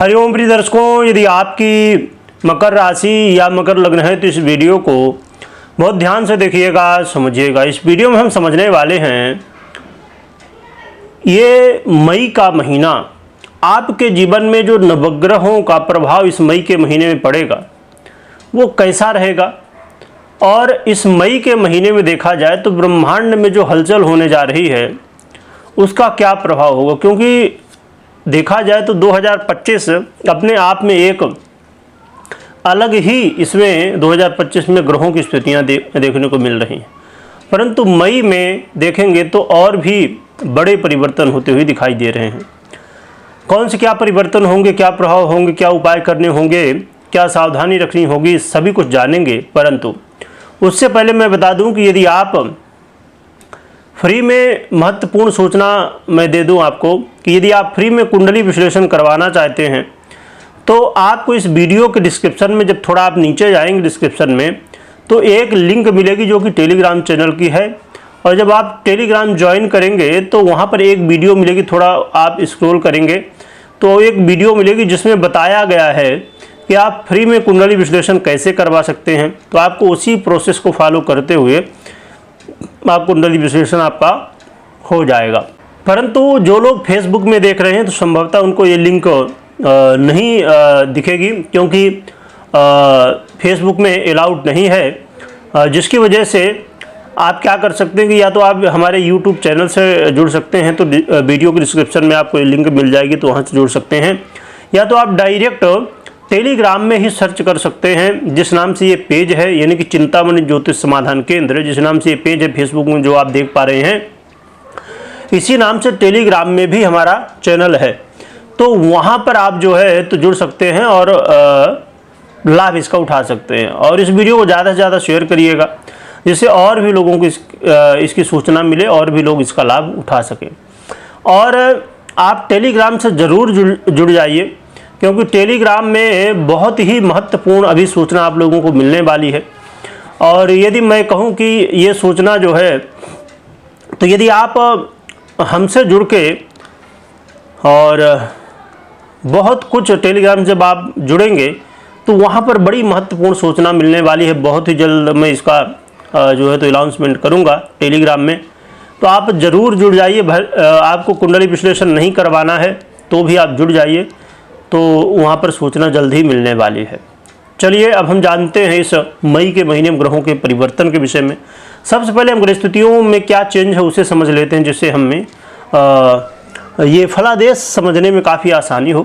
हरिओम प्रिय दर्शकों, यदि आपकी मकर राशि या मकर लग्न है तो इस वीडियो को बहुत ध्यान से देखिएगा, समझिएगा। इस वीडियो में हम समझने वाले हैं ये मई का महीना आपके जीवन में जो नवग्रहों का प्रभाव इस मई के महीने में पड़ेगा वो कैसा रहेगा। और इस मई के महीने में देखा जाए तो ब्रह्मांड में जो हलचल होने जा रही है उसका क्या प्रभाव होगा, क्योंकि देखा जाए तो 2025 अपने आप में एक अलग ही, इसमें 2025 में ग्रहों की स्थितियां देखने को मिल रही हैं। परंतु मई में देखेंगे तो और भी बड़े परिवर्तन होते हुए दिखाई दे रहे हैं। कौन से क्या परिवर्तन होंगे, क्या प्रभाव होंगे, क्या उपाय करने होंगे, क्या सावधानी रखनी होगी, सभी कुछ जानेंगे। परंतु उससे पहले मैं बता दूं कि यदि आप फ्री में महत्वपूर्ण सूचना मैं दे दूं आपको कि यदि आप फ्री में कुंडली विश्लेषण करवाना चाहते हैं तो आपको इस वीडियो के डिस्क्रिप्शन में, जब थोड़ा आप नीचे जाएंगे डिस्क्रिप्शन में, तो एक लिंक मिलेगी जो कि टेलीग्राम चैनल की है। और जब आप टेलीग्राम ज्वाइन करेंगे तो वहाँ पर एक वीडियो मिलेगी, थोड़ा आप स्क्रॉल करेंगे तो एक वीडियो मिलेगी जिसमें बताया गया है कि आप फ्री में कुंडली विश्लेषण कैसे करवा सकते हैं। तो आपको उसी प्रोसेस को फॉलो करते हुए आप कुंडली विश्लेषण आपका हो जाएगा। परंतु जो लोग फेसबुक में देख रहे हैं तो संभवतः उनको ये लिंक नहीं दिखेगी, क्योंकि फेसबुक में अलाउड नहीं है, जिसकी वजह से आप क्या कर सकते हैं कि या तो आप हमारे यूट्यूब चैनल से जुड़ सकते हैं, तो वीडियो के डिस्क्रिप्शन में आपको ये लिंक मिल जाएगी, तो वहाँ से जुड़ सकते हैं। या तो आप डायरेक्ट टेलीग्राम में ही सर्च कर सकते हैं, जिस नाम से ये पेज है, यानी कि चिंतामणि ज्योतिष समाधान केंद्र, जिस नाम से ये पेज है फेसबुक में जो आप देख पा रहे हैं, इसी नाम से टेलीग्राम में भी हमारा चैनल है। तो वहाँ पर आप जो है तो जुड़ सकते हैं और लाभ इसका उठा सकते हैं। और इस वीडियो को ज़्यादा से ज़्यादा शेयर करिएगा, जिससे और भी लोगों को इसकी सूचना मिले और भी लोग इसका लाभ उठा सकें। और आप टेलीग्राम से ज़रूर जुड़ जाइए, क्योंकि टेलीग्राम में बहुत ही महत्वपूर्ण अभी सूचना आप लोगों को मिलने वाली है। और यदि मैं कहूं कि ये सूचना जो है, तो यदि आप हमसे जुड़ के और बहुत कुछ टेलीग्राम जब आप जुड़ेंगे तो वहाँ पर बड़ी महत्वपूर्ण सूचना मिलने वाली है। बहुत ही जल्द मैं इसका जो है तो अनाउंसमेंट करूँगा टेलीग्राम में, तो आप ज़रूर जुड़ जाइए। आपको कुंडली विश्लेषण नहीं करवाना है तो भी आप जुड़ जाइए, तो वहाँ पर सूचना जल्द ही मिलने वाली है। चलिए अब हम जानते हैं इस मई के महीने में ग्रहों के परिवर्तन के विषय में। सबसे पहले हम ग्रहस्थितियों में क्या चेंज है उसे समझ लेते हैं, जिससे हमें ये फलादेश समझने में काफ़ी आसानी हो।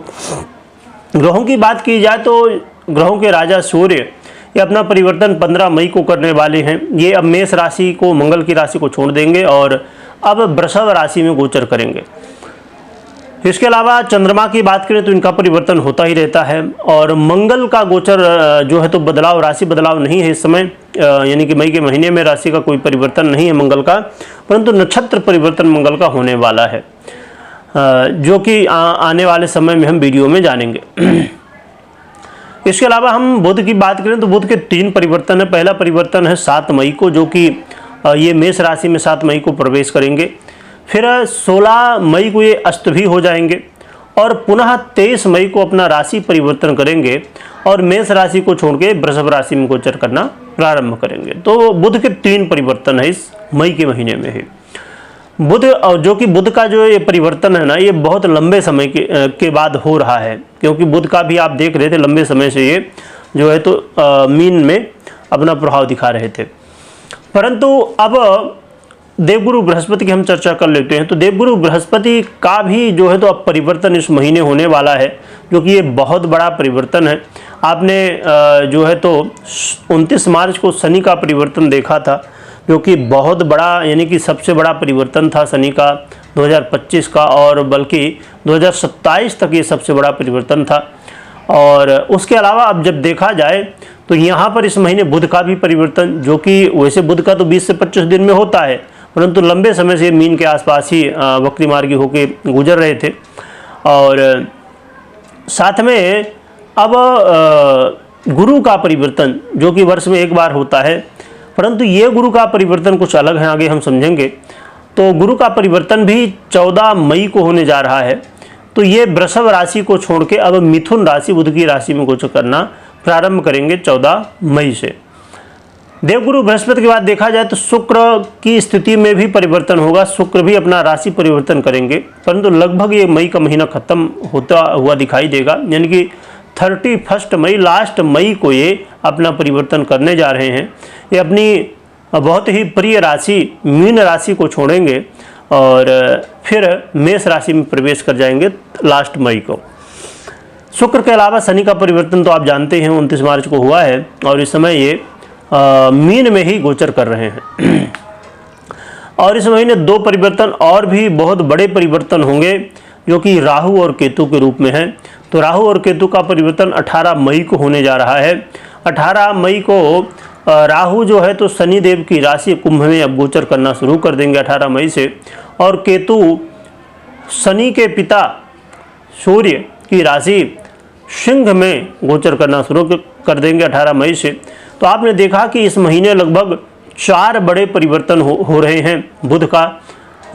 ग्रहों की बात की जाए तो ग्रहों के राजा सूर्य ये अपना परिवर्तन 15 मई को करने वाले हैं। ये अब मेष राशि को, मंगल की राशि को छोड़ देंगे और अब वृषभ राशि में गोचर करेंगे। इसके अलावा चंद्रमा की बात करें तो इनका परिवर्तन होता ही रहता है। और मंगल का गोचर जो है तो बदलाव, राशि बदलाव नहीं है इस समय, यानी कि मई के महीने में राशि का कोई परिवर्तन नहीं है मंगल का, परंतु नक्षत्र परिवर्तन मंगल का होने वाला है, जो कि आने वाले समय में हम वीडियो में जानेंगे। इसके अलावा हम बुध की बात करें तो बुध के 3 परिवर्तन है। पहला परिवर्तन है 7 मई को, जो कि ये मेष राशि में 7 मई को प्रवेश करेंगे। फिर 16 मई को ये अस्त भी हो जाएंगे और पुनः 23 मई को अपना राशि परिवर्तन करेंगे और मेष राशि को छोड़ के वृषभ राशि में गोचर करना प्रारंभ करेंगे। तो बुध के 3 परिवर्तन है इस मई के महीने में है। बुध, जो कि बुध का जो ये परिवर्तन है ना, ये बहुत लंबे समय के बाद हो रहा है, क्योंकि बुध का भी आप देख रहे थे लंबे समय से ये जो है तो मीन में अपना प्रभाव दिखा रहे थे। परंतु अब देवगुरु बृहस्पति की हम चर्चा कर लेते हैं। तो देवगुरु बृहस्पति का भी जो है तो अब परिवर्तन इस महीने होने वाला है, जो कि ये बहुत बड़ा परिवर्तन है। आपने जो है तो 29 मार्च को शनि का परिवर्तन देखा था, जो कि बहुत बड़ा, यानी कि सबसे बड़ा परिवर्तन था शनि का 2025 का, और बल्कि 2027 तक ये सबसे बड़ा परिवर्तन था। और उसके अलावा अब जब देखा जाए तो यहाँ पर इस महीने बुध का भी परिवर्तन, जो कि वैसे बुध का तो 20 से 25 दिन में होता है, परंतु लंबे समय से मीन के आसपास ही वक्री मार्गी होके गुजर रहे थे। और साथ में अब गुरु का परिवर्तन, जो कि वर्ष में एक बार होता है, परंतु ये गुरु का परिवर्तन कुछ अलग है, आगे हम समझेंगे। तो गुरु का परिवर्तन भी 14 मई को होने जा रहा है। तो ये वृषभ राशि को छोड़ के अब मिथुन राशि, बुध की राशि में गोचर करना प्रारंभ करेंगे 14 मई से। देवगुरु बृहस्पति के बाद देखा जाए तो शुक्र की स्थिति में भी परिवर्तन होगा। शुक्र भी अपना राशि परिवर्तन करेंगे, परंतु लगभग ये मई का महीना खत्म होता हुआ दिखाई देगा, यानी कि 31 मई, लास्ट मई को ये अपना परिवर्तन करने जा रहे हैं। ये अपनी बहुत ही प्रिय राशि मीन राशि को छोड़ेंगे और फिर मेष राशि में प्रवेश कर जाएंगे लास्ट मई को। शुक्र के अलावा शनि का परिवर्तन तो आप जानते हैं 29 मार्च को हुआ है और इस समय ये मीन में ही गोचर कर रहे हैं। और इस महीने 2 परिवर्तन और भी बहुत बड़े परिवर्तन होंगे जो कि राहु और केतु के रूप में है। तो राहु और केतु का परिवर्तन 18 मई को होने जा रहा है। 18 मई को राहु जो है तो शनिदेव की राशि कुंभ में अब गोचर करना शुरू कर देंगे 18 मई से, और केतु शनि के पिता सूर्य की राशि सिंह में गोचर करना शुरू कर देंगे 18 मई से। तो आपने देखा कि इस महीने लगभग 4 बड़े परिवर्तन हो रहे हैं, बुध का,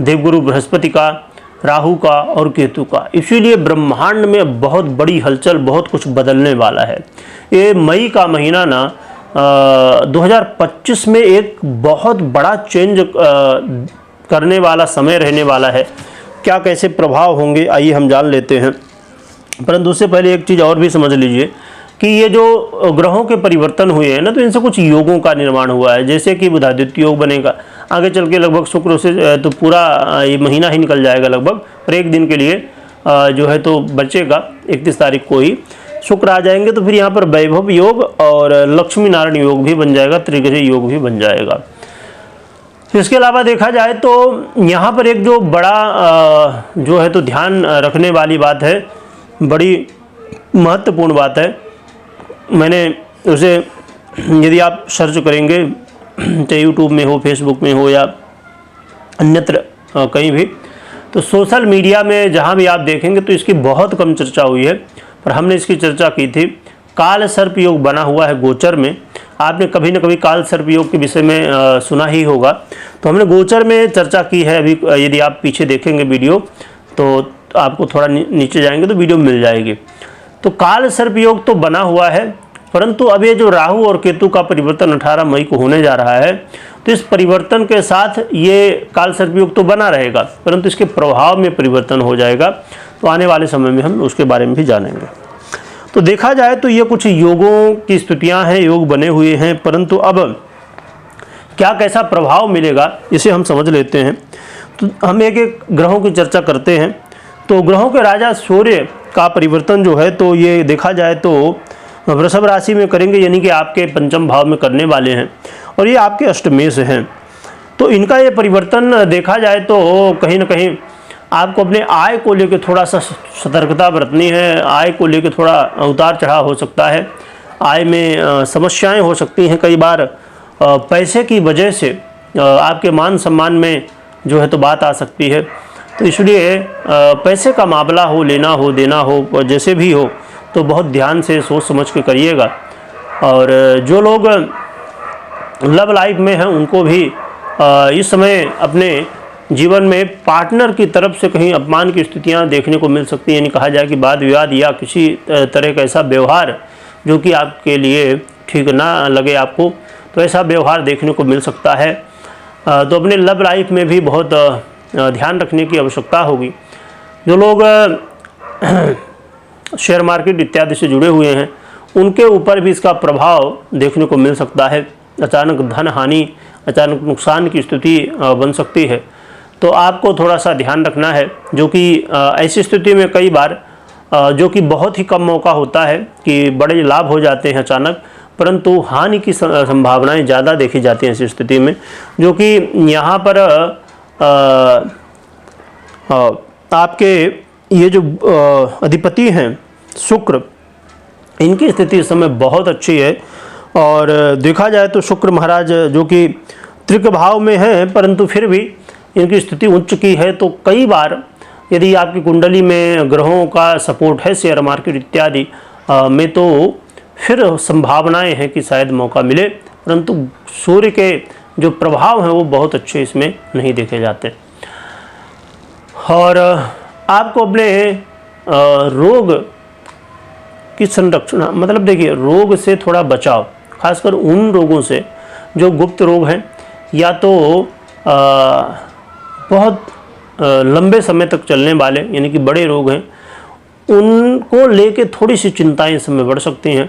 देवगुरु बृहस्पति का, राहु का और केतु का। इसीलिए ब्रह्मांड में बहुत बड़ी हलचल, बहुत कुछ बदलने वाला है। ये मई का महीना ना 2025 में एक बहुत बड़ा चेंज करने वाला समय रहने वाला है। क्या कैसे प्रभाव होंगे आइए हम जान लेते हैं, परंतु उससे पहले एक चीज़ और भी समझ लीजिए कि ये जो ग्रहों के परिवर्तन हुए हैं ना, तो इनसे कुछ योगों का निर्माण हुआ है। जैसे कि बुधादित्य योग बनेगा आगे चल के, लगभग शुक्र से तो पूरा ये महीना ही निकल जाएगा लगभग, और एक दिन के लिए जो है तो बचेगा 31 तारीख को ही शुक्र आ जाएंगे। तो फिर यहाँ पर वैभव योग और लक्ष्मी नारायण योग भी बन जाएगा, त्रिग्रही योग भी बन जाएगा। इसके अलावा देखा जाए तो यहाँ पर एक जो बड़ा जो है तो ध्यान रखने वाली बात है, बड़ी महत्वपूर्ण बात है। मैंने उसे यदि आप सर्च करेंगे चाहे यूट्यूब में हो, फेसबुक में हो या अन्यत्र कहीं भी, तो सोशल मीडिया में जहाँ भी आप देखेंगे तो इसकी बहुत कम चर्चा हुई है, पर हमने इसकी चर्चा की थी। काल सर्प योग बना हुआ है गोचर में। आपने कभी न कभी काल सर्प योग के विषय में सुना ही होगा, तो हमने गोचर में चर्चा की है। अभी यदि आप पीछे देखेंगे वीडियो तो आपको थोड़ा नीचे जाएंगे तो वीडियो मिल जाएगी। तो काल सर्प योग तो बना हुआ है, परंतु अब ये जो राहु और केतु का परिवर्तन 18 मई को होने जा रहा है, तो इस परिवर्तन के साथ ये काल सर्प योग तो बना रहेगा, परंतु इसके प्रभाव में परिवर्तन हो जाएगा। तो आने वाले समय में हम उसके बारे में भी जानेंगे। तो देखा जाए तो ये कुछ योगों की स्थितियां हैं, योग बने हुए हैं, परंतु अब क्या कैसा प्रभाव मिलेगा इसे हम समझ लेते हैं। तो हम एक एक ग्रहों की चर्चा करते हैं। तो ग्रहों के राजा सूर्य का परिवर्तन जो है तो ये देखा जाए तो वृषभ राशि में करेंगे, यानी कि आपके पंचम भाव में करने वाले हैं, और ये आपके अष्टमें से हैं। तो इनका ये परिवर्तन देखा जाए तो कहीं ना कहीं आपको अपने आय को लेकर थोड़ा सा सतर्कता बरतनी है। आय को लेकर थोड़ा उतार चढ़ाव हो सकता है, आय में समस्याएं हो सकती हैं। कई बार पैसे की वजह से आपके मान सम्मान में जो है तो बात आ सकती है। तो इसलिए पैसे का मामला हो, लेना हो देना हो, जैसे भी हो, तो बहुत ध्यान से सोच समझ के करिएगा। और जो लोग लव लाइफ में हैं उनको भी इस समय अपने जीवन में पार्टनर की तरफ से कहीं अपमान की स्थितियां देखने को मिल सकती हैं। यानी कहा जाए कि वाद विवाद या किसी तरह का ऐसा व्यवहार जो कि आपके लिए ठीक ना लगे आपको, तो ऐसा व्यवहार देखने को मिल सकता है। तो अपने लव लाइफ में भी बहुत ध्यान रखने की आवश्यकता होगी। जो लोग शेयर मार्केट इत्यादि से जुड़े हुए हैं उनके ऊपर भी इसका प्रभाव देखने को मिल सकता है। अचानक धन हानि, अचानक नुकसान की स्थिति बन सकती है। तो आपको थोड़ा सा ध्यान रखना है, जो कि ऐसी स्थिति में कई बार जो कि बहुत ही कम मौका होता है कि बड़े लाभ हो जाते हैं अचानक, परंतु हानि की संभावनाएं ज़्यादा देखी जाती हैं ऐसी स्थिति में। जो कि यहाँ पर आपके ये जो अधिपति हैं शुक्र, इनकी स्थिति इस समय बहुत अच्छी है। और देखा जाए तो शुक्र महाराज जो कि त्रिक भाव में हैं, परंतु फिर भी इनकी स्थिति उच्च की है। तो कई बार यदि आपकी कुंडली में ग्रहों का सपोर्ट है शेयर मार्केट इत्यादि में, तो फिर संभावनाएं हैं कि शायद मौका मिले, परंतु सूर्य के जो प्रभाव हैं वो बहुत अच्छे इसमें नहीं देखे जाते। और आपको अपने रोग की संरक्षण, मतलब देखिए रोग से थोड़ा बचाव, खासकर उन रोगों से जो गुप्त रोग हैं या तो बहुत लंबे समय तक चलने वाले यानी कि बड़े रोग हैं, उनको लेके थोड़ी सी चिंताएं इस समय बढ़ सकती हैं।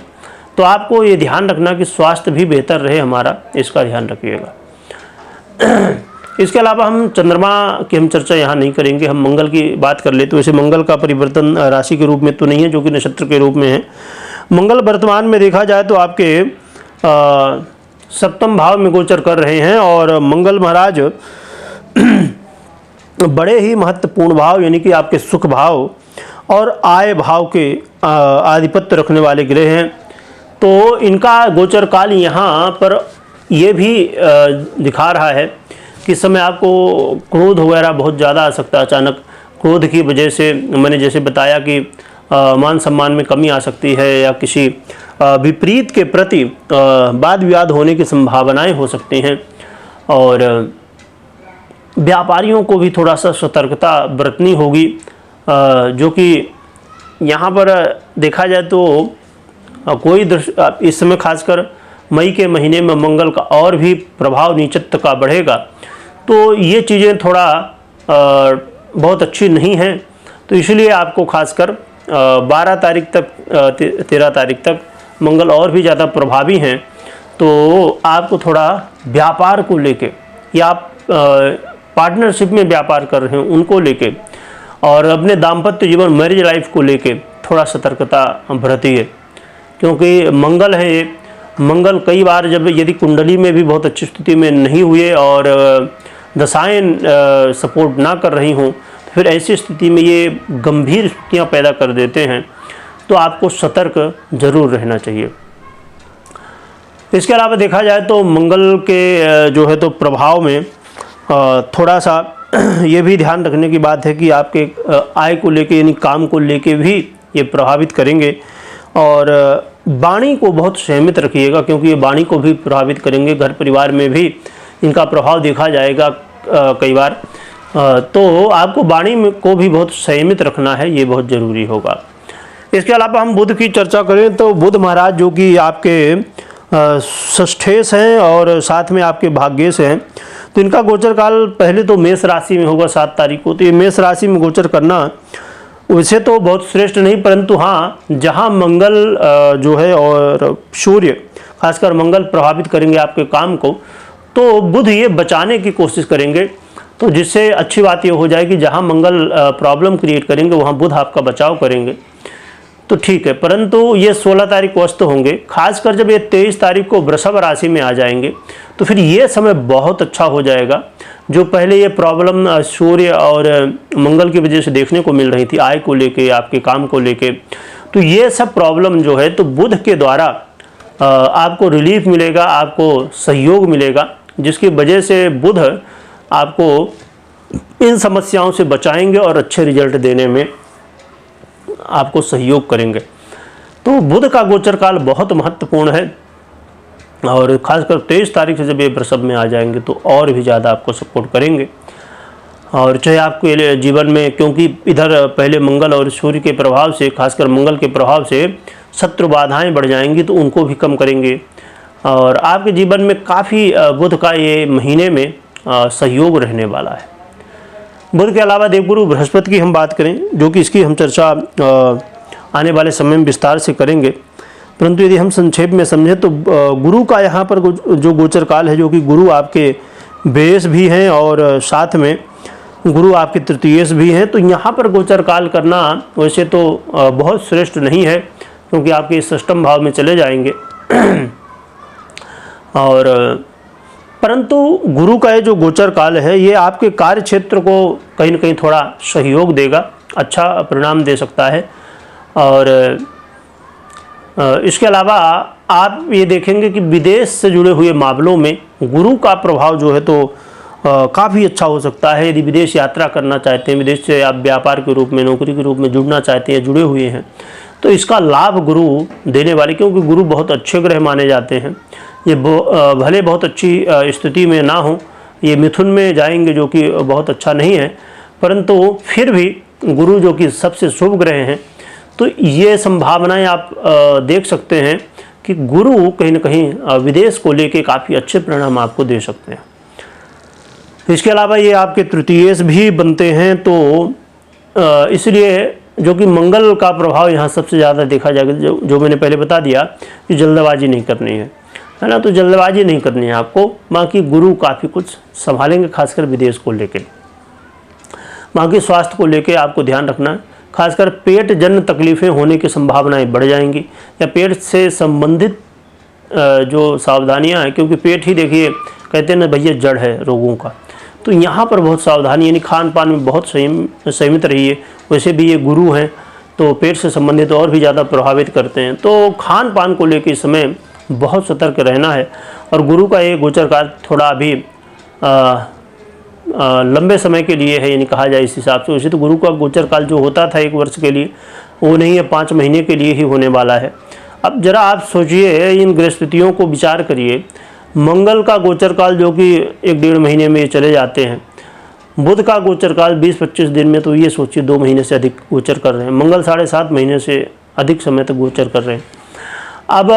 तो आपको ये ध्यान रखना कि स्वास्थ्य भी बेहतर रहे हमारा, इसका ध्यान रखिएगा। इसके अलावा हम चंद्रमा की हम चर्चा यहाँ नहीं करेंगे, हम मंगल की बात कर ले। तो वैसे मंगल का परिवर्तन राशि के रूप में तो नहीं है, जो कि नक्षत्र के रूप में है। मंगल वर्तमान में देखा जाए तो आपके सप्तम भाव में गोचर कर रहे हैं, और मंगल महाराज बड़े ही महत्वपूर्ण भाव यानी कि आपके सुख भाव और आय भाव के आधिपत्य रखने वाले ग्रह हैं। तो इनका गोचर काल यहाँ पर ये भी दिखा रहा है कि इस समय आपको क्रोध वगैरह बहुत ज़्यादा आ सकता है। अचानक क्रोध की वजह से मैंने जैसे बताया कि मान सम्मान में कमी आ सकती है, या किसी विपरीत के प्रति वाद विवाद होने की संभावनाएं हो सकती हैं। और व्यापारियों को भी थोड़ा सा सतर्कता बरतनी होगी, जो कि यहाँ पर देखा जाए तो कोई इस समय खासकर मई के महीने में मंगल का और भी प्रभाव नीचत्व का बढ़ेगा। तो ये चीज़ें थोड़ा बहुत अच्छी नहीं हैं। तो इसलिए आपको खासकर 12 तारीख तक 13 तारीख तक मंगल और भी ज़्यादा प्रभावी हैं। तो आपको थोड़ा व्यापार को लेके, या आप पार्टनरशिप में व्यापार कर रहे हैं उनको लेके, और अपने दाम्पत्य जीवन मैरिज लाइफ को लेके थोड़ा सतर्कता बरतिए, क्योंकि मंगल है ये। मंगल कई बार जब यदि कुंडली में भी बहुत अच्छी स्थिति में नहीं हुए और दशाएं सपोर्ट ना कर रही हों, तो फिर ऐसी स्थिति में ये गंभीर स्थितियां पैदा कर देते हैं। तो आपको सतर्क जरूर रहना चाहिए। इसके अलावा देखा जाए तो मंगल के जो है तो प्रभाव में थोड़ा सा ये भी ध्यान रखने की बात है कि आपके आय को लेके यानी काम को लेके भी ये प्रभावित करेंगे। और वाणी को बहुत संयमित रखिएगा, क्योंकि ये वाणी को भी प्रभावित करेंगे। घर परिवार में भी इनका प्रभाव देखा जाएगा कई बार। तो आपको वाणी को भी बहुत संयमित रखना है, ये बहुत ज़रूरी होगा। इसके अलावा हम बुध की चर्चा करें तो बुध महाराज जो कि आपके षष्ठेश हैं और साथ में आपके भाग्येश हैं, तो इनका गोचर काल पहले तो मेष राशि में होगा 7 तारीख को। तो ये मेष राशि में गोचर करना वैसे तो बहुत श्रेष्ठ नहीं, परंतु हाँ, जहाँ मंगल जो है और सूर्य खासकर मंगल प्रभावित करेंगे आपके काम को, तो बुध ये बचाने की कोशिश करेंगे। तो जिससे अच्छी बात ये हो जाएगी, जहाँ मंगल प्रॉब्लम क्रिएट करेंगे वहाँ बुध आपका बचाव करेंगे, तो ठीक है। परंतु ये 16 तारीख को अस्त होंगे। खासकर जब ये 23 तारीख को वृषभ राशि में आ जाएंगे, तो फिर ये समय बहुत अच्छा हो जाएगा। जो पहले ये प्रॉब्लम सूर्य और मंगल की वजह से देखने को मिल रही थी, आय को लेके, आपके काम को लेके, तो ये सब प्रॉब्लम जो है तो बुध के द्वारा आपको रिलीफ मिलेगा, आपको सहयोग मिलेगा, जिसकी वजह से बुध आपको इन समस्याओं से बचाएंगे और अच्छे रिजल्ट देने में आपको सहयोग करेंगे। तो बुध का गोचर काल बहुत महत्वपूर्ण है, और खासकर 23 तारीख से जब ये वृषभ में आ जाएंगे तो और भी ज़्यादा आपको सपोर्ट करेंगे। और चाहे आपके जीवन में, क्योंकि इधर पहले मंगल और सूर्य के प्रभाव से, खासकर मंगल के प्रभाव से शत्रु बाधाएं बढ़ जाएंगी, तो उनको भी कम करेंगे। और आपके जीवन में काफ़ी बुध का ये महीने में सहयोग रहने वाला है। बुध के अलावा देवगुरु बृहस्पति की हम बात करें, जो कि इसकी हम चर्चा आने वाले समय में विस्तार से करेंगे, परंतु यदि हम संक्षेप में समझें तो गुरु का यहाँ पर जो गोचर काल है, जो कि गुरु आपके बेस भी हैं और साथ में गुरु आपके तृतीयेश भी हैं, तो यहाँ पर गोचर काल करना वैसे तो बहुत श्रेष्ठ नहीं है, क्योंकि आपके इस षष्ठम भाव में चले जाएंगे। और परंतु गुरु का ये जो गोचर काल है, ये आपके कार्य क्षेत्र को कहीं न कहीं थोड़ा सहयोग देगा, अच्छा परिणाम दे सकता है। और इसके अलावा आप ये देखेंगे कि विदेश से जुड़े हुए मामलों में गुरु का प्रभाव जो है तो काफ़ी अच्छा हो सकता है। यदि विदेश यात्रा करना चाहते हैं, विदेश से आप व्यापार के रूप में, नौकरी के रूप में जुड़ना चाहते हैं, जुड़े हुए हैं, तो इसका लाभ गुरु देने वाले, क्योंकि गुरु बहुत अच्छे ग्रह माने जाते हैं। ये भले बहुत अच्छी स्थिति में ना हो, ये मिथुन में जाएंगे जो कि बहुत अच्छा नहीं है, परंतु फिर भी गुरु जो कि सबसे शुभ ग्रह हैं, तो ये संभावनाएं आप देख सकते हैं कि गुरु कहीं ना कहीं विदेश को लेके काफ़ी अच्छे परिणाम आपको दे सकते हैं। इसके अलावा ये आपके तृतीयेश भी बनते हैं, तो इसलिए जो कि मंगल का प्रभाव यहाँ सबसे ज़्यादा देखा जाएगा। जो मैंने पहले बता दिया कि जल्दबाजी नहीं करनी है ना, तो जल्दबाजी नहीं करनी है आपको। बाकी गुरु काफ़ी कुछ संभालेंगे, खासकर विदेश को लेके। बाकी स्वास्थ्य को लेके आपको ध्यान रखना है, खासकर पेट जन्य तकलीफ़ें होने की संभावनाएं बढ़ जाएंगी, या पेट से संबंधित जो सावधानियां हैं, क्योंकि पेट ही देखिए कहते हैं ना भैया जड़ है रोगों का, तो यहाँ पर बहुत सावधानी, यानी खान पान में बहुत संयमित रहिए। वैसे भी ये गुरु हैं तो पेट से संबंधित और भी ज़्यादा प्रभावित करते हैं, तो खान पान को लेकर इस समय बहुत सतर्क रहना है। और गुरु का ये गोचर काल थोड़ा अभी लंबे समय के लिए है, यानी कहा जाए इस हिसाब से। वैसे तो गुरु का गोचर काल जो होता था 1 वर्ष के लिए, वो नहीं है, 5 महीने के लिए ही होने वाला है। अब जरा आप सोचिए, इन ग्रहस्थितियों को विचार करिए। मंगल का गोचर काल जो कि 1-1.5 महीने में चले जाते हैं, बुध का गोचर काल 20-25 दिन में, तो ये सोचिए 2 महीने से अधिक गोचर कर रहे हैं। मंगल 7.5 महीने से अधिक समय तक गोचर कर रहे हैं। अब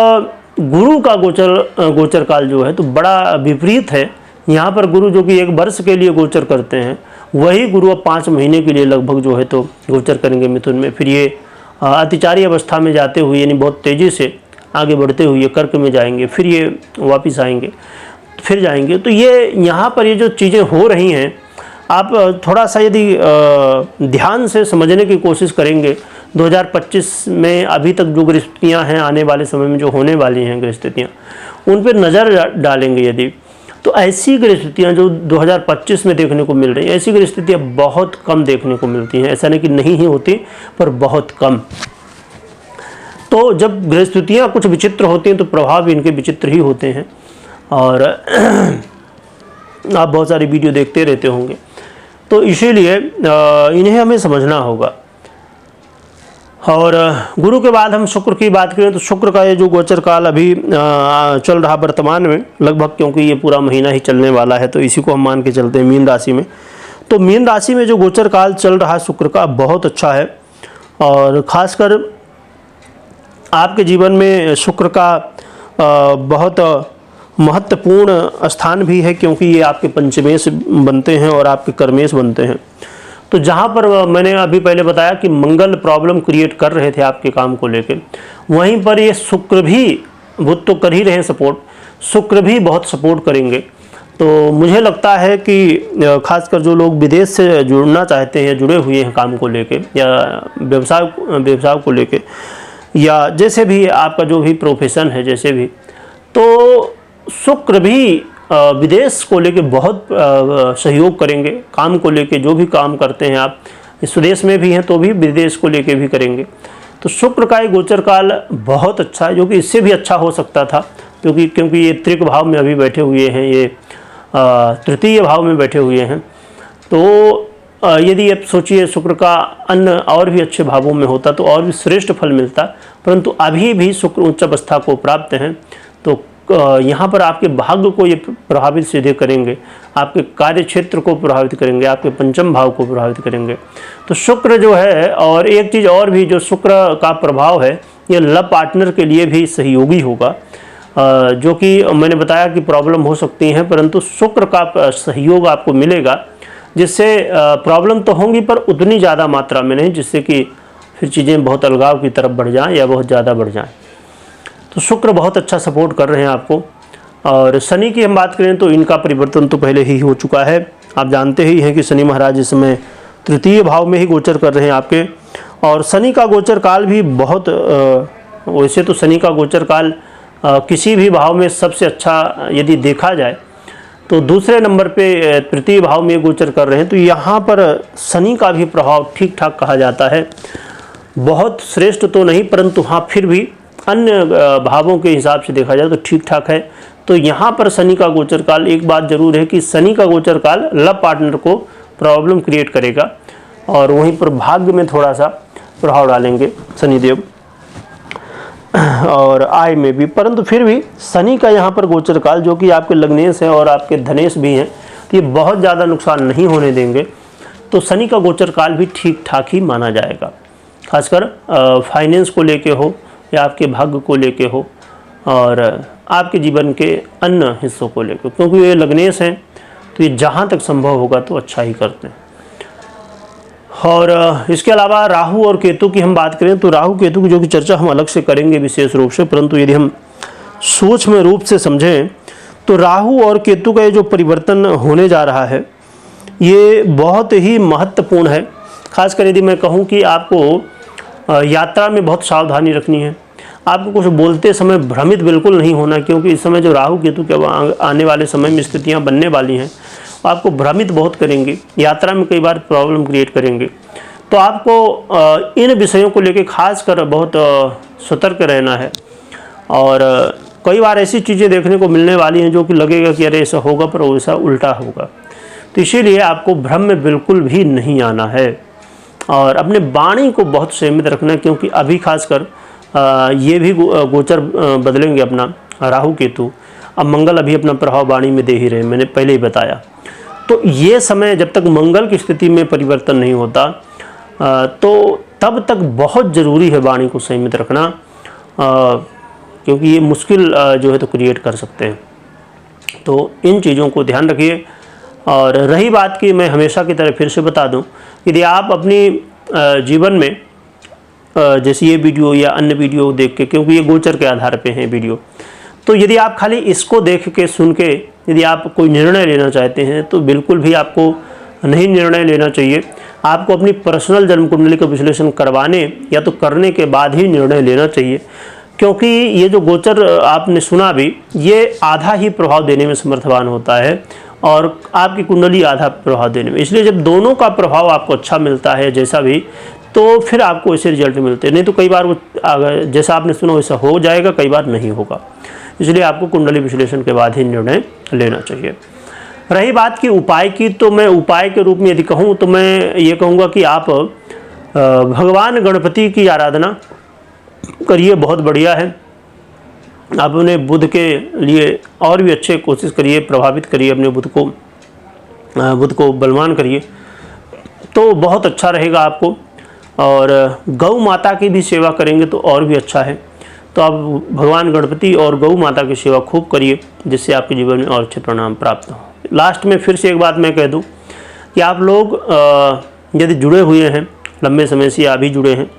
गुरु का गोचर काल जो है तो बड़ा विपरीत है। यहाँ पर गुरु जो कि 1 वर्ष के लिए गोचर करते हैं, वही गुरु अब 5 महीने के लिए लगभग जो है तो गोचर करेंगे मिथुन में। फिर ये अतिचारी अवस्था में जाते हुए, यानी बहुत तेज़ी से आगे बढ़ते हुए कर्क में जाएंगे, फिर ये वापस आएंगे, फिर जाएंगे। तो ये यहाँ पर ये जो चीज़ें हो रही हैं, आप थोड़ा सा यदि ध्यान से समझने की कोशिश करेंगे, 2025 में अभी तक जो गृहस्थितियाँ हैं, आने वाले समय में जो होने वाली हैं गृहस्थितियाँ, उन पर नज़र डालेंगे यदि, तो ऐसी गृहस्थितियाँ जो 2025 में देखने को मिल रही हैं, ऐसी गृहस्थितियाँ बहुत कम देखने को मिलती हैं। ऐसा नहीं कि नहीं ही होती, पर बहुत कम। तो जब गृहस्थितियाँ कुछ विचित्र होती हैं तो प्रभाव इनके विचित्र ही होते हैं। और आप बहुत सारी वीडियो देखते रहते होंगे, तो इसीलिए इन्हें हमें समझना होगा। और गुरु के बाद हम शुक्र की बात करें तो शुक्र का ये जो गोचर काल अभी चल रहा वर्तमान में लगभग, क्योंकि ये पूरा महीना ही चलने वाला है, तो इसी को हम मान के चलते हैं मीन राशि में। तो मीन राशि में जो गोचर काल चल रहा है शुक्र का, बहुत अच्छा है। और ख़ासकर आपके जीवन में शुक्र का बहुत महत्वपूर्ण स्थान भी है, क्योंकि ये आपके पंचमेश बनते हैं और आपके कर्मेश बनते हैं। तो जहाँ पर मैंने अभी पहले बताया कि मंगल प्रॉब्लम क्रिएट कर रहे थे आपके काम को लेकर, वहीं पर ये शुक्र भी, बुध तो कर ही रहे हैं सपोर्ट, शुक्र भी बहुत सपोर्ट करेंगे। तो मुझे लगता है कि खासकर जो लोग विदेश से जुड़ना चाहते हैं, जुड़े हुए हैं काम को लेके, या व्यवसाय को लेके, या जैसे भी आपका जो भी प्रोफेशन है, जैसे भी, तो शुक्र भी विदेश को लेके बहुत सहयोग करेंगे। काम को लेके जो भी काम करते हैं आप, स्वदेश में भी हैं तो भी विदेश को लेके भी करेंगे। तो शुक्र का ये गोचर काल बहुत अच्छा है, जो कि इससे भी अच्छा हो सकता था, क्योंकि ये त्रिक भाव में अभी बैठे हुए हैं, ये तृतीय भाव में बैठे हुए हैं। तो यदि आप सोचिए शुक्र का अन्य और भी अच्छे भावों में होता तो और भी श्रेष्ठ फल मिलता, परंतु अभी भी शुक्र उच्च अवस्था को प्राप्त हैं, तो यहाँ पर आपके भाग्य को ये प्रभावित सीधे करेंगे, आपके कार्य क्षेत्र को प्रभावित करेंगे, आपके पंचम भाव को प्रभावित करेंगे। तो शुक्र जो है, और एक चीज़ और भी, जो शुक्र का प्रभाव है, ये लव पार्टनर के लिए भी सहयोगी होगा। जो कि मैंने बताया कि प्रॉब्लम हो सकती हैं, परंतु शुक्र का सहयोग आपको मिलेगा, जिससे प्रॉब्लम तो होंगी पर उतनी ज़्यादा मात्रा में नहीं, जिससे कि फिर चीज़ें बहुत अलगाव की तरफ बढ़ जाएँ या बहुत ज़्यादा बढ़ जाएँ। तो शुक्र बहुत अच्छा सपोर्ट कर रहे हैं आपको। और शनि की हम बात करें तो इनका परिवर्तन तो पहले ही हो चुका है। आप जानते ही हैं कि शनि महाराज इस समय तृतीय भाव में ही गोचर कर रहे हैं आपके। और शनि का गोचर काल भी बहुत, वैसे तो शनि का गोचर काल किसी भी भाव में सबसे अच्छा यदि देखा जाए तो दूसरे नंबर पे तृतीय भाव में गोचर कर रहे हैं। तो यहाँ पर शनि का भी प्रभाव ठीक ठाक कहा जाता है, बहुत श्रेष्ठ तो नहीं, परंतु हाँ फिर भी अन्य भावों के हिसाब से देखा जाए तो ठीक ठाक है। तो यहाँ पर शनि का गोचर काल, एक बात जरूर है कि शनि का गोचर काल लव पार्टनर को प्रॉब्लम क्रिएट करेगा, और वहीं पर भाग्य में थोड़ा सा प्रभाव डालेंगे शनिदेव, और आय में भी। परंतु फिर भी शनि का यहाँ पर गोचर काल, जो कि आपके लग्नेश है और आपके धनेश भी हैं, तो ये बहुत ज़्यादा नुकसान नहीं होने देंगे। तो शनि का गोचर काल भी ठीक ठाक ही माना जाएगा। खासकर फाइनेंस को लेके हो या आपके भाग्य को लेके हो और आपके जीवन के अन्य हिस्सों को लेकर, क्योंकि ये लग्नेश हैं तो ये जहाँ तक संभव होगा तो अच्छा ही करते हैं। और इसके अलावा राहु और केतु की हम बात करें तो राहु केतु की जो कि चर्चा हम अलग से करेंगे विशेष रूप से, परंतु यदि हम सूक्ष्म रूप से समझें तो राहु और केतु का ये जो परिवर्तन होने जा रहा है ये बहुत ही महत्वपूर्ण है। खासकर यदि मैं कहूँ कि आपको यात्रा में बहुत सावधानी रखनी है, आपको कुछ बोलते समय भ्रमित बिल्कुल नहीं होना, क्योंकि इस समय जो राहु केतु के आने वाले समय में स्थितियाँ बनने वाली हैं आपको भ्रमित बहुत करेंगे, यात्रा में कई बार प्रॉब्लम क्रिएट करेंगे। तो आपको इन विषयों को लेकर खासकर बहुत सतर्क रहना है। और कई बार ऐसी चीज़ें देखने को मिलने वाली हैं जो कि लगेगा कि अरे ऐसा होगा पर वैसा उल्टा होगा, तो इसीलिए आपको भ्रम में बिल्कुल भी नहीं आना है और अपने वाणी को बहुत संयमित रखना, क्योंकि अभी खासकर ये भी गोचर बदलेंगे अपना राहु केतु। अब मंगल अभी अपना प्रभाव वाणी में दे ही रहे, मैंने पहले ही बताया। तो ये समय जब तक मंगल की स्थिति में परिवर्तन नहीं होता तो तब तक बहुत ज़रूरी है वाणी को संयमित रखना, क्योंकि ये मुश्किल जो है तो क्रिएट कर सकते हैं। तो इन चीज़ों को ध्यान रखिए। और रही बात की, मैं हमेशा की तरह फिर से बता दूं, यदि आप अपनी जीवन में जैसे ये वीडियो या अन्य वीडियो देख के, क्योंकि ये गोचर के आधार पे हैं वीडियो, तो यदि आप खाली इसको देख के सुन के यदि आप कोई निर्णय लेना चाहते हैं तो बिल्कुल भी आपको नहीं निर्णय लेना चाहिए। आपको अपनी पर्सनल जन्म कुंडली का विश्लेषण करवाने या तो करने के बाद ही निर्णय लेना चाहिए, क्योंकि ये जो गोचर आपने सुना भी ये आधा ही प्रभाव देने में समर्थवान होता है और आपकी कुंडली आधा प्रभाव देने में। इसलिए जब दोनों का प्रभाव आपको अच्छा मिलता है जैसा भी, तो फिर आपको ऐसे रिजल्ट मिलते हैं। नहीं तो कई बार वो जैसा आपने सुना वैसा हो जाएगा, कई बार नहीं होगा। इसलिए आपको कुंडली विश्लेषण के बाद ही निर्णय लेना चाहिए। रही बात की उपाय की, तो मैं उपाय के रूप में यदि कहूँ तो मैं ये कहूँगा कि आप भगवान गणपति की आराधना करिए, बहुत बढ़िया है। आप अपने बुध के लिए और भी अच्छे कोशिश करिए, प्रभावित करिए अपने बुध को बलवान करिए, तो बहुत अच्छा रहेगा आपको। और गौ माता की भी सेवा करेंगे तो और भी अच्छा है। तो आप भगवान गणपति और गौ माता की सेवा खूब करिए, जिससे आपके जीवन में और अच्छे परिणाम प्राप्त हों। लास्ट में फिर से एक बात मैं कह दूं कि आप लोग यदि जुड़े हुए हैं लंबे समय से या अभी जुड़े हैं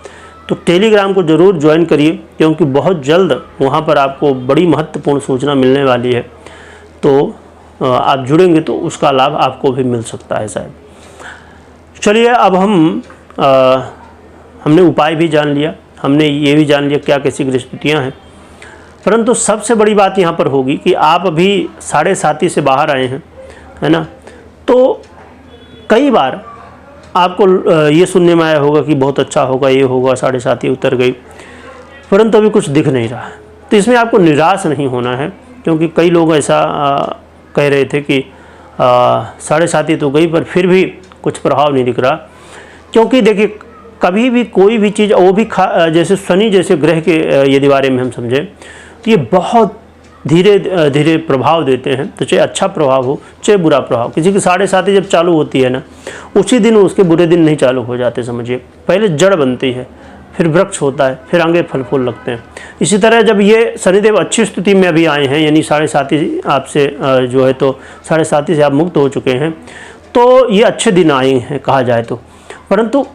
तो टेलीग्राम को ज़रूर ज्वाइन करिए, क्योंकि बहुत जल्द वहाँ पर आपको बड़ी महत्वपूर्ण सूचना मिलने वाली है। तो आप जुड़ेंगे तो उसका लाभ आपको भी मिल सकता है शायद। चलिए, अब हमने उपाय भी जान लिया, हमने ये भी जान लिया क्या कैसी गृहस्थितियाँ हैं, परंतु सबसे बड़ी बात यहाँ पर होगी कि आप अभी 7.5 से बाहर आए हैं, है ना। तो कई बार आपको ये सुनने में आया होगा कि बहुत अच्छा होगा, ये होगा, 7.5 उतर गई, परंतु अभी कुछ दिख नहीं रहा है। तो इसमें आपको निराश नहीं होना है, क्योंकि कई लोग ऐसा कह रहे थे कि 7.5 तो गई पर फिर भी कुछ प्रभाव नहीं दिख रहा। क्योंकि देखिए, कभी भी कोई भी चीज़, वो भी जैसे शनि जैसे ग्रह के यदि बारे में हम समझें तो ये बहुत धीरे धीरे प्रभाव देते हैं। तो चाहे अच्छा प्रभाव हो चाहे बुरा प्रभाव, किसी की 7.5 जब चालू होती है ना, उसी दिन उसके बुरे दिन नहीं चालू हो जाते। समझिए, पहले जड़ बनती है, फिर वृक्ष होता है, फिर आगे फल फूल लगते हैं। इसी तरह जब ये शनिदेव अच्छी स्थिति में अभी आए हैं, यानी 7.5 आपसे जो है तो 7.5 से आप मुक्त हो चुके हैं, तो ये अच्छे दिन आए हैं कहा जाए तो। परंतु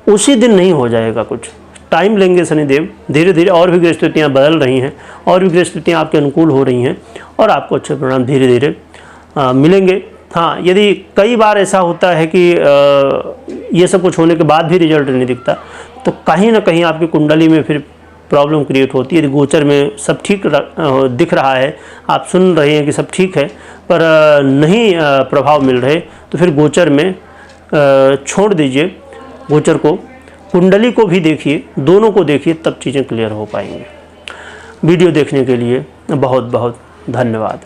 उसी दिन नहीं हो जाएगा, कुछ टाइम लेंगे शनिदेव। धीरे धीरे और भी गृहस्थितियाँ बदल रही हैं, और भी गृहस्थितियाँ आपके अनुकूल हो रही हैं, और आपको अच्छे परिणाम धीरे धीरे मिलेंगे। हाँ, यदि कई बार ऐसा होता है कि ये सब कुछ होने के बाद भी रिजल्ट नहीं दिखता, तो कहीं ना कहीं आपकी कुंडली में फिर प्रॉब्लम क्रिएट होती है। यदि गोचर में सब ठीक दिख रहा है, आप सुन रहे हैं कि सब ठीक है, पर नहीं प्रभाव मिल रहे, तो फिर गोचर में छोड़ दीजिए गोचर को, कुंडली को भी देखिए, दोनों को देखिए, तब चीज़ें क्लियर हो पाएंगी। वीडियो देखने के लिए बहुत बहुत धन्यवाद।